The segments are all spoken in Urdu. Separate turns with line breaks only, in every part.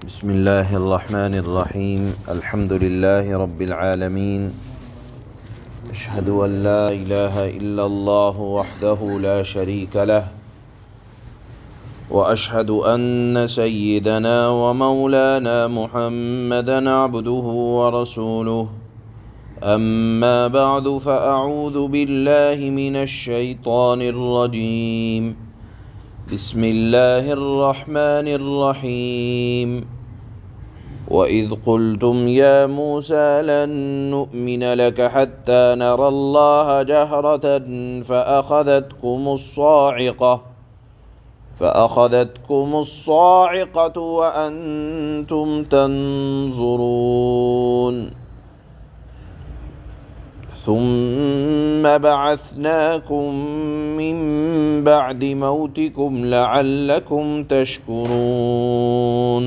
بسم اللہ الرحمن الرحیم الحمد للہ رب العالمین اشہد ان لا الہ الا اللہ وحدہ لا شریک لہ واشہد ان سیدنا ومولانا محمدا عبدہ ورسولہ اما بعد فاعوذ باللہ من الشیطان الرجیم بسم اللہ الرحمن الرحیم وَإِذْ قُلْتُمْ يَا مُوسَى لَن نُّؤْمِنَ لَكَ حَتَّى نَرَى اللَّهَ جَهْرَةً فَأَخَذَتْكُمُ الصَّاعِقَةُ وَأَنْتُمْ تَنظُرُونَ ثُمَّ بَعَثْنَاكُمْ مِنْ بَعْدِ مَوْتِكُمْ لَعَلَّكُمْ تَشْكُرُونَ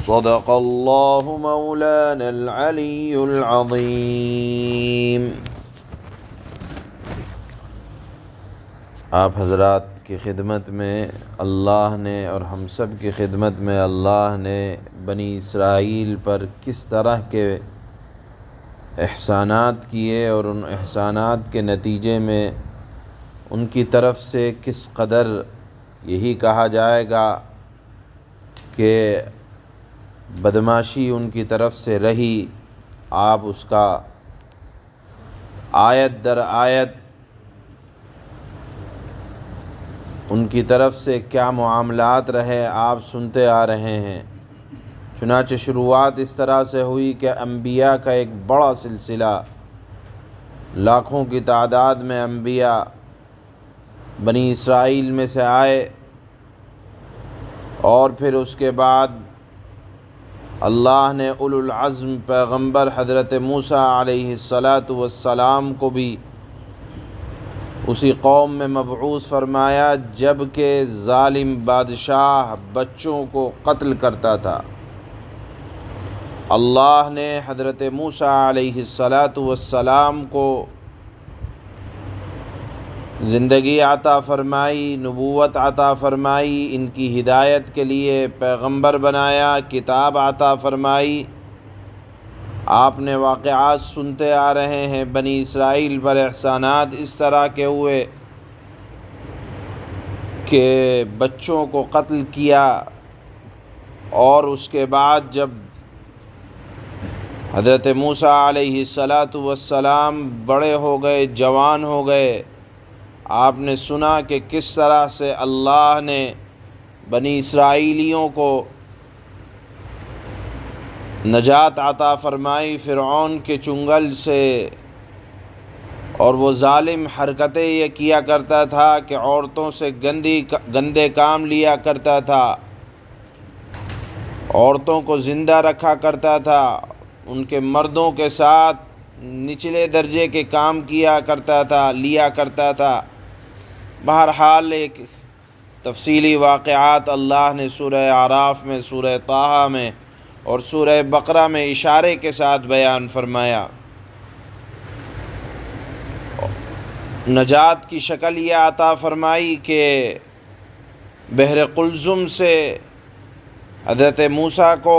صدق اللہ مولانا العلی العظیم۔ آپ حضرات کی خدمت میں اللہ نے اور ہم سب کی خدمت میں اللہ نے بنی اسرائیل پر کس طرح کے احسانات کیے اور ان احسانات کے نتیجے میں ان کی طرف سے کس قدر یہی کہا جائے گا کہ بدماشی ان کی طرف سے رہی، آپ اس کا آیت در آیت ان کی طرف سے کیا معاملات رہے آپ سنتے آ رہے ہیں۔ چنانچہ شروعات اس طرح سے ہوئی کہ انبیاء کا ایک بڑا سلسلہ، لاکھوں کی تعداد میں انبیاء بنی اسرائیل میں سے آئے، اور پھر اس کے بعد اللہ نے اولو العزم پیغمبر حضرت موسیٰ علیہ السلام کو بھی اسی قوم میں مبعوث فرمایا جب کہ ظالم بادشاہ بچوں کو قتل کرتا تھا۔ اللہ نے حضرت موسیٰ علیہ السلام کو زندگی عطا فرمائی، نبوت عطا فرمائی، ان کی ہدایت کے لیے پیغمبر بنایا، کتاب عطا فرمائی۔ آپ نے واقعات سنتے آ رہے ہیں، بنی اسرائیل پر احسانات اس طرح کے ہوئے کہ بچوں کو قتل کیا، اور اس کے بعد جب حضرت موسیٰ علیہ السلام بڑے ہو گئے، جوان ہو گئے، آپ نے سنا کہ کس طرح سے اللہ نے بنی اسرائیلیوں کو نجات عطا فرمائی فرعون کے چنگل سے، اور وہ ظالم حرکتیں یہ کیا کرتا تھا کہ عورتوں سے گندے کام لیا کرتا تھا، عورتوں کو زندہ رکھا کرتا تھا، ان کے مردوں کے ساتھ نچلے درجے کے کام کیا کرتا تھا۔ بہرحال ایک تفصیلی واقعات اللہ نے سورہ اعراف میں، سورہ طٰہٰ میں اور سورہ بقرہ میں اشارے کے ساتھ بیان فرمایا۔ نجات کی شکل یہ عطا فرمائی کہ بحر قلزم سے حضرت موسیٰ کو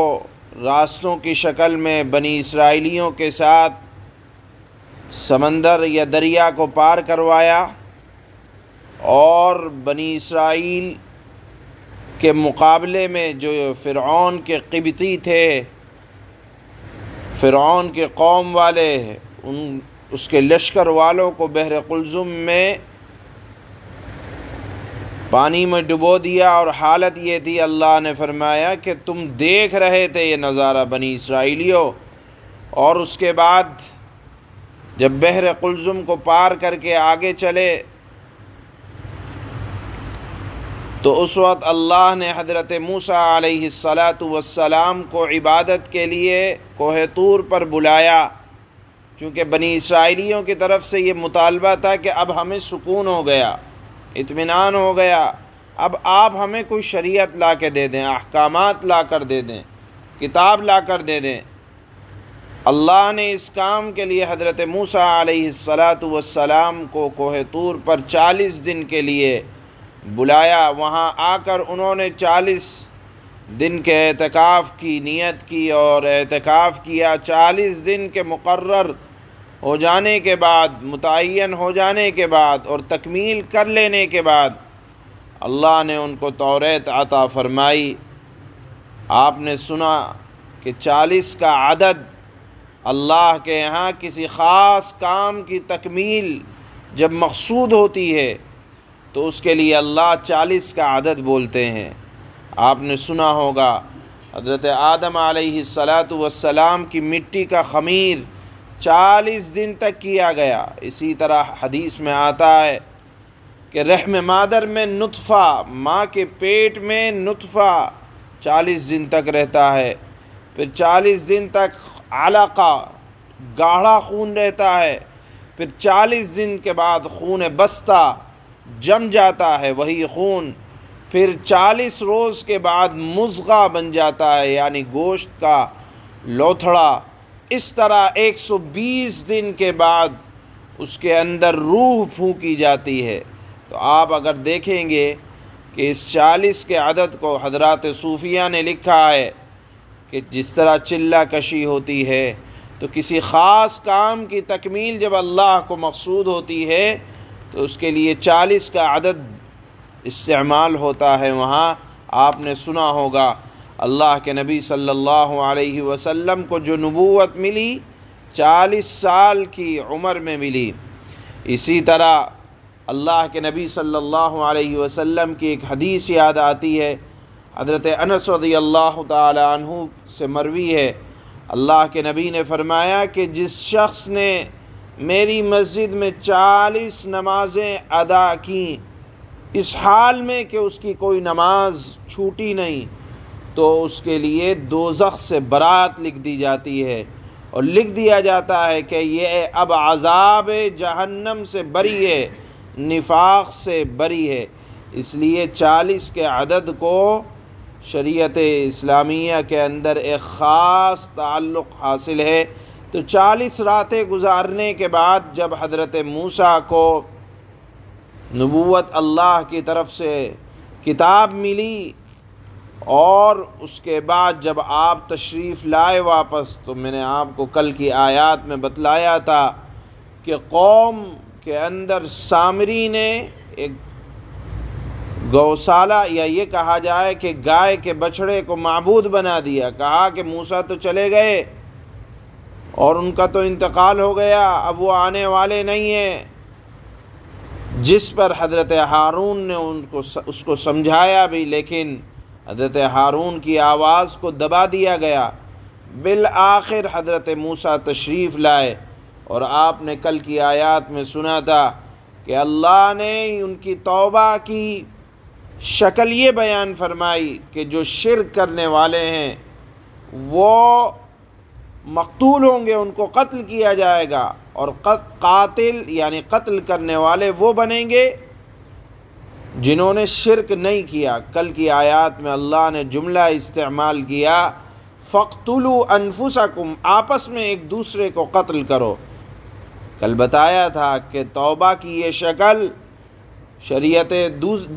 راستوں کی شکل میں بنی اسرائیلیوں کے ساتھ سمندر یا دریا کو پار کروایا، اور بنی اسرائیل کے مقابلے میں جو فرعون کے قبطی تھے، فرعون کے قوم والے، اس کے لشکر والوں کو بحر قلزم میں پانی میں ڈبو دیا، اور حالت یہ تھی، اللہ نے فرمایا کہ تم دیکھ رہے تھے یہ نظارہ بنی اسرائیلیوں، اور اس کے بعد جب بحر قلزم کو پار کر کے آگے چلے تو اس وقت اللہ نے حضرت موسیٰ علیہ السلام کو عبادت کے لیے کوہ طور پر بلایا، چونکہ بنی اسرائیلیوں کی طرف سے یہ مطالبہ تھا کہ اب ہمیں سکون ہو گیا، اطمینان ہو گیا، اب آپ ہمیں کوئی شریعت لا کے دے دیں، احکامات لا کر دے دیں، کتاب لا کر دے دیں۔ اللہ نے اس کام کے لیے حضرت موسیٰ علیہ السلام کو کوہ طور پر 40 دن کے لیے بلایا، وہاں آ کر انہوں نے 40 دن کے اعتکاف کی نیت کی اور اعتکاف کیا۔ 40 دن کے مقرر ہو جانے کے بعد، متعین ہو جانے کے بعد اور تکمیل کر لینے کے بعد اللہ نے ان کو توریت عطا فرمائی۔ آپ نے سنا کہ 40 کا عدد اللہ کے یہاں کسی خاص کام کی تکمیل جب مقصود ہوتی ہے تو اس کے لیے اللہ 40 کا عدد بولتے ہیں۔ آپ نے سنا ہوگا حضرت آدم علیہ السلام کی مٹی کا خمیر 40 دن تک کیا گیا۔ اسی طرح حدیث میں آتا ہے کہ رحم مادر میں نطفہ، ماں کے پیٹ میں نطفہ 40 دن تک رہتا ہے، پھر 40 دن تک علقہ گاڑھا خون رہتا ہے، پھر 40 دن کے بعد خون بستہ جم جاتا ہے وہی خون، پھر 40 روز کے بعد مضغہ بن جاتا ہے یعنی گوشت کا لوتھڑا۔ اس طرح 120 دن کے بعد اس کے اندر روح پھونکی جاتی ہے۔ تو آپ اگر دیکھیں گے کہ اس 40 کے عدد کو حضرات صوفیہ نے لکھا ہے کہ جس طرح چلہ کشی ہوتی ہے تو کسی خاص کام کی تکمیل جب اللہ کو مقصود ہوتی ہے تو اس کے لیے 40 کا عدد استعمال ہوتا ہے۔ وہاں آپ نے سنا ہوگا اللہ کے نبی صلی اللہ علیہ وسلم کو جو نبوت ملی 40 سال کی عمر میں ملی۔ اسی طرح اللہ کے نبی صلی اللہ علیہ وسلم کی ایک حدیث یاد آتی ہے، حضرت انس رضی اللہ تعالی عنہ سے مروی ہے، اللہ کے نبی نے فرمایا کہ جس شخص نے میری مسجد میں 40 نمازیں ادا کیں اس حال میں کہ اس کی کوئی نماز چھوٹی نہیں تو اس کے لیے دوزخ سے برات لکھ دی جاتی ہے اور لکھ دیا جاتا ہے کہ یہ اب عذاب جہنم سے بری ہے، نفاق سے بری ہے۔ اس لیے 40 کے عدد کو شریعت اسلامیہ کے اندر ایک خاص تعلق حاصل ہے۔ تو 40 راتیں گزارنے کے بعد جب حضرت موسیٰ کو نبوت اللہ کی طرف سے کتاب ملی اور اس کے بعد جب آپ تشریف لائے واپس، تو میں نے آپ کو کل کی آیات میں بتلایا تھا کہ قوم کے اندر سامری نے ایک گوشالہ یا یہ کہا جائے کہ گائے کے بچھڑے کو معبود بنا دیا، کہا کہ موسیٰ تو چلے گئے اور ان کا تو انتقال ہو گیا، اب وہ آنے والے نہیں ہیں، جس پر حضرت ہارون نے اس کو سمجھایا بھی، لیکن حضرت ہارون کی آواز کو دبا دیا گیا۔ بالآخر حضرت موسیٰ تشریف لائے اور آپ نے کل کی آیات میں سنا تھا کہ اللہ نے ان کی توبہ کی شکل یہ بیان فرمائی کہ جو شرک کرنے والے ہیں وہ مقتول ہوں گے، ان کو قتل کیا جائے گا، اور قاتل یعنی قتل کرنے والے وہ بنیں گے جنہوں نے شرک نہیں کیا۔ کل کی آیات میں اللہ نے جملہ استعمال کیا فَاقْتُلُوا أَنفُسَكُمْ، آپس میں ایک دوسرے کو قتل کرو۔ کل بتایا تھا کہ توبہ کی یہ شکل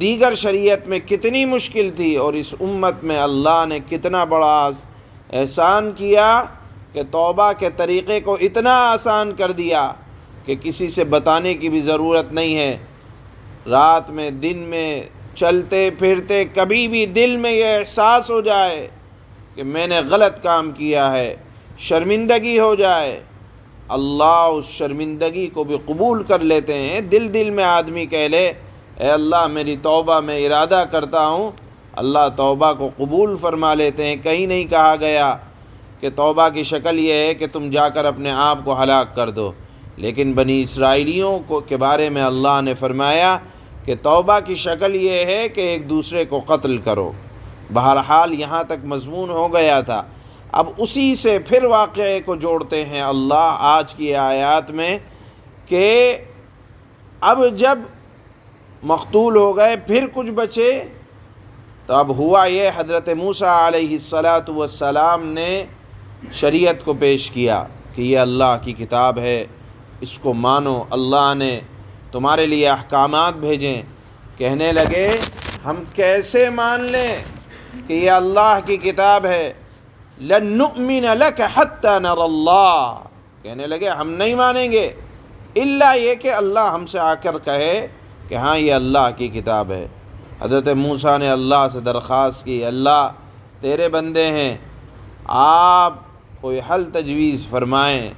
دیگر شریعت میں کتنی مشکل تھی، اور اس امت میں اللہ نے کتنا بڑا احسان کیا کہ توبہ کے طریقے کو اتنا آسان کر دیا کہ کسی سے بتانے کی بھی ضرورت نہیں ہے۔ رات میں دن میں چلتے پھرتے کبھی بھی دل میں یہ احساس ہو جائے کہ میں نے غلط کام کیا ہے، شرمندگی ہو جائے، اللہ اس شرمندگی کو بھی قبول کر لیتے ہیں۔ دل میں آدمی کہہ لے اے اللہ میری توبہ میں ارادہ کرتا ہوں، اللہ توبہ کو قبول فرما لیتے ہیں۔ کہیں نہیں کہا گیا کہ توبہ کی شکل یہ ہے کہ تم جا کر اپنے آپ کو ہلاک کر دو، لیکن بنی اسرائیلیوں کے بارے میں اللہ نے فرمایا کہ توبہ کی شکل یہ ہے کہ ایک دوسرے کو قتل کرو۔ بہرحال یہاں تک مضمون ہو گیا تھا۔ اب اسی سے پھر واقعے کو جوڑتے ہیں اللہ آج کی آیات میں کہ اب جب مقتول ہو گئے پھر کچھ بچے، تو اب ہوا یہ حضرت موسیٰ علیہ السلام نے شریعت کو پیش کیا کہ یہ اللہ کی کتاب ہے، اس کو مانو، اللہ نے تمہارے لیے احکامات بھیجیں، کہنے لگے ہم کیسے مان لیں کہ یہ اللہ کی کتاب ہے، لن نؤمن لک حتی نری اللہ، کہنے لگے ہم نہیں مانیں گے الا یہ کہ اللہ ہم سے آ کر کہے کہ ہاں یہ اللہ کی کتاب ہے۔ حضرت موسیٰ نے اللہ سے درخواست کی، اللہ تیرے بندے ہیں، آپ کوئی حل تجویز فرمائیں۔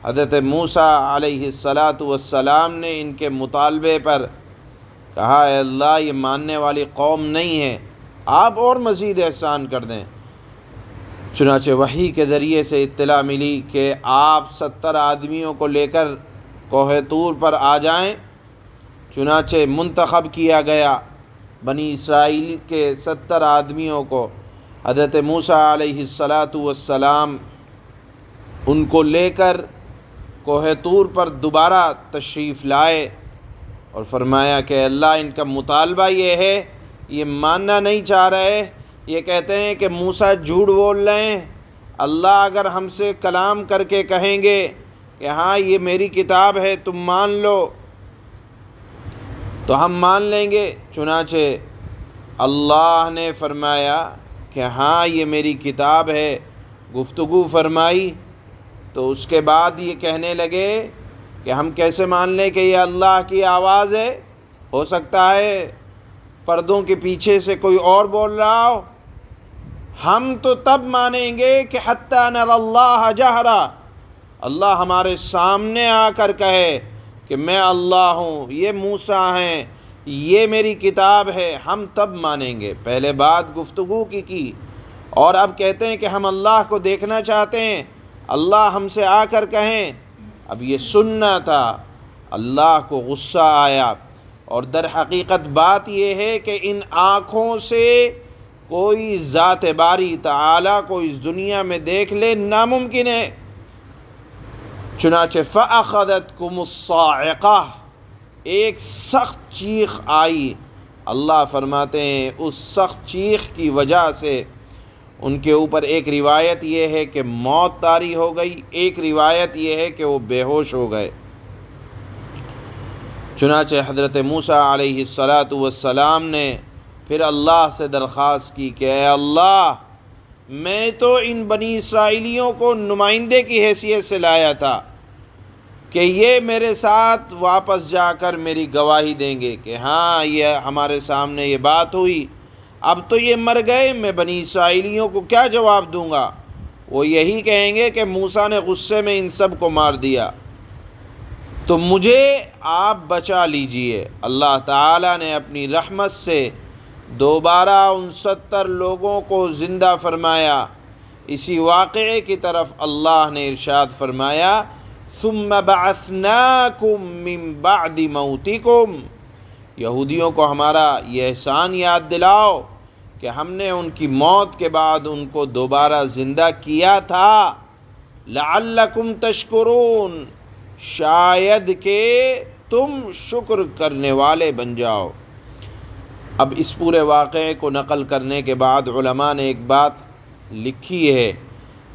حضرت موسیٰ علیہ السلام نے ان کے مطالبے پر کہا اے اللہ یہ ماننے والی قوم نہیں ہے، آپ اور مزید احسان کر دیں۔ چنانچہ وحی کے ذریعے سے اطلاع ملی کہ آپ 70 آدمیوں کو لے کر کوہ طور پر آ جائیں۔ چنانچہ منتخب کیا گیا بنی اسرائیل کے 70 آدمیوں کو، حضرت موسیٰ علیہ السلام ان کو لے کر کوہ طور پر دوبارہ تشریف لائے اور فرمایا کہ اللہ ان کا مطالبہ یہ ہے، یہ ماننا نہیں چاہ رہے، یہ کہتے ہیں کہ موسیٰ جھوٹ بول رہے ہیں، اللہ اگر ہم سے کلام کر کے کہیں گے کہ ہاں یہ میری کتاب ہے تم مان لو تو ہم مان لیں گے۔ چنانچہ اللہ نے فرمایا کہ ہاں یہ میری کتاب ہے، گفتگو فرمائی، تو اس کے بعد یہ کہنے لگے کہ ہم کیسے مان لیں کہ یہ اللہ کی آواز ہے، ہو سکتا ہے پردوں کے پیچھے سے کوئی اور بول رہا ہو، ہم تو تب مانیں گے کہ حتی نری اللہ جہرا، اللہ ہمارے سامنے آ کر کہے کہ میں اللہ ہوں، یہ موسیٰ ہیں، یہ میری کتاب ہے، ہم تب مانیں گے۔ پہلے بات گفتگو کی اور اب کہتے ہیں کہ ہم اللہ کو دیکھنا چاہتے ہیں، اللہ ہم سے آ کر کہیں۔ اب یہ سننا تھا، اللہ کو غصہ آیا، اور در حقیقت بات یہ ہے کہ ان آنکھوں سے کوئی ذات باری تعالیٰ کو اس دنیا میں دیکھ لے ناممکن ہے۔ چنانچہ فَأَخَذَتْكُمُ الصَّاعِقَةُ، ایک سخت چیخ آئی، اللہ فرماتے ہیں اس سخت چیخ کی وجہ سے ان کے اوپر ایک روایت یہ ہے کہ موت طاری ہو گئی، ایک روایت یہ ہے کہ وہ بے ہوش ہو گئے۔ چنانچہ حضرت موسیٰ علیہ السلام نے پھر اللہ سے درخواست کی کہ اے اللہ میں تو ان بنی اسرائیلیوں کو نمائندے کی حیثیت سے لایا تھا کہ یہ میرے ساتھ واپس جا کر میری گواہی دیں گے کہ ہاں یہ ہمارے سامنے یہ بات ہوئی، اب تو یہ مر گئے، میں بنی اسرائیلیوں کو کیا جواب دوں گا؟ وہ یہی کہیں گے کہ موسیٰ نے غصے میں ان سب کو مار دیا، تو مجھے آپ بچا لیجئے۔ اللہ تعالیٰ نے اپنی رحمت سے دوبارہ ان 70 لوگوں کو زندہ فرمایا۔ اسی واقعے کی طرف اللہ نے ارشاد فرمایا ثم بعثناکم من بعد موتکم، یہودیوں کو ہمارا یہ احسان یاد دلاؤ کہ ہم نے ان کی موت کے بعد ان کو دوبارہ زندہ کیا تھا، لعلکم تشکرون، شاید کہ تم شکر کرنے والے بن جاؤ۔ اب اس پورے واقعے کو نقل کرنے کے بعد علماء نے ایک بات لکھی ہے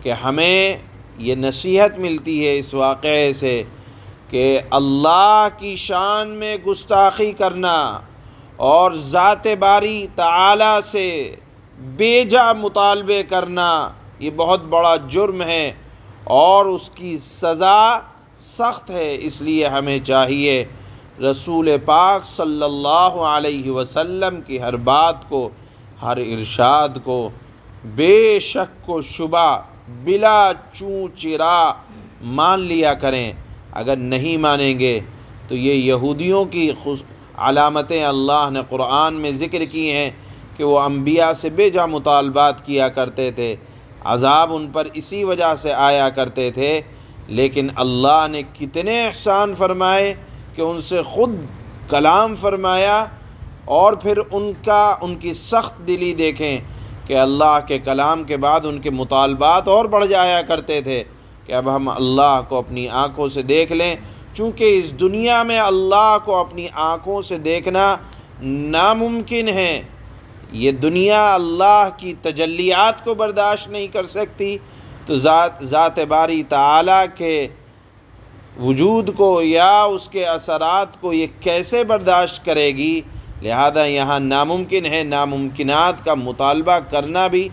کہ ہمیں یہ نصیحت ملتی ہے اس واقعے سے کہ اللہ کی شان میں گستاخی کرنا اور ذات باری تعالیٰ سے بے جا مطالبے کرنا یہ بہت بڑا جرم ہے اور اس کی سزا سخت ہے۔ اس لیے ہمیں چاہیے رسول پاک صلی اللہ علیہ وسلم کی ہر بات کو، ہر ارشاد کو بے شک و شبہ بلا چوں چرا مان لیا کریں۔ اگر نہیں مانیں گے تو یہ یہودیوں کی علامتیں اللہ نے قرآن میں ذکر کی ہیں کہ وہ انبیاء سے بے جا مطالبات کیا کرتے تھے، عذاب ان پر اسی وجہ سے آیا کرتے تھے، لیکن اللہ نے کتنے احسان فرمائے کہ ان سے خود کلام فرمایا، اور پھر ان کی سخت دلی دیکھیں کہ اللہ کے کلام کے بعد ان کے مطالبات اور بڑھ جایا کرتے تھے کہ اب ہم اللہ کو اپنی آنکھوں سے دیکھ لیں۔ چونکہ اس دنیا میں اللہ کو اپنی آنکھوں سے دیکھنا ناممکن ہے، یہ دنیا اللہ کی تجلیات کو برداشت نہیں کر سکتی، تو ذات باری تعالیٰ کے وجود کو یا اس کے اثرات کو یہ کیسے برداشت کرے گی؟ لہذا یہاں ناممکن ہے، ناممکنات کا مطالبہ کرنا بھی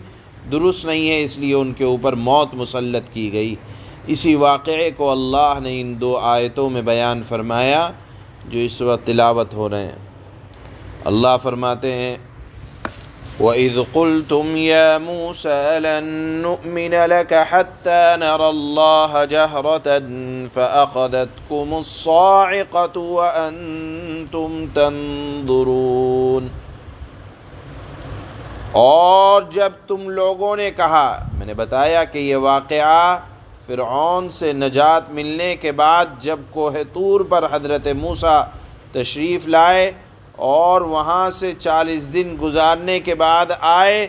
درست نہیں ہے، اس لیے ان کے اوپر موت مسلط کی گئی۔ اسی واقعے کو اللہ نے ان 2 آیتوں میں بیان فرمایا جو اس وقت تلاوت ہو رہے ہیں۔ اللہ فرماتے ہیں وَإِذْ قُلْتُمْ يَا مُوسَىٰ لَن نُّؤْمِنَ لَكَ حَتَّىٰ نَرَى اللَّهَ جَهْرَةً فَأَخَذَتْكُمُ الصَّاعِقَةُ وَأَنتُمْ تَنظُرُونَ۔ اور جب تم لوگوں نے کہا، میں نے بتایا کہ یہ واقعہ فرعون سے نجات ملنے کے بعد جب کوہ طور پر حضرت موسیٰ تشریف لائے اور وہاں سے 40 دن گزارنے کے بعد آئے،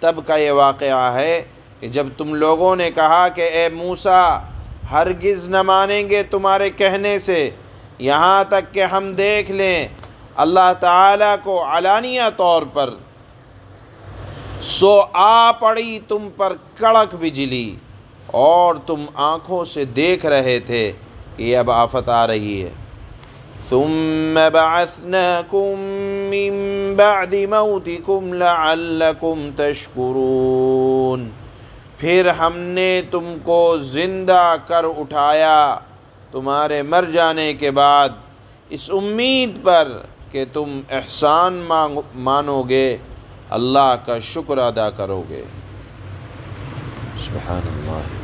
تب کا یہ واقعہ ہے کہ جب تم لوگوں نے کہا کہ اے موسیٰ ہرگز نہ مانیں گے تمہارے کہنے سے یہاں تک کہ ہم دیکھ لیں اللہ تعالیٰ کو علانیہ طور پر، سو آ پڑی تم پر کڑک بجلی اور تم آنکھوں سے دیکھ رہے تھے کہ یہ اب آفت آ رہی ہے۔ ثم بعثناکم من بعد موتکم لعلکم تشکرون، پھر ہم نے تم کو زندہ کر اٹھایا تمہارے مر جانے کے بعد، اس امید پر کہ تم احسان مانو گے، اللہ کا شکر ادا کرو گے۔ سبحان اللہ۔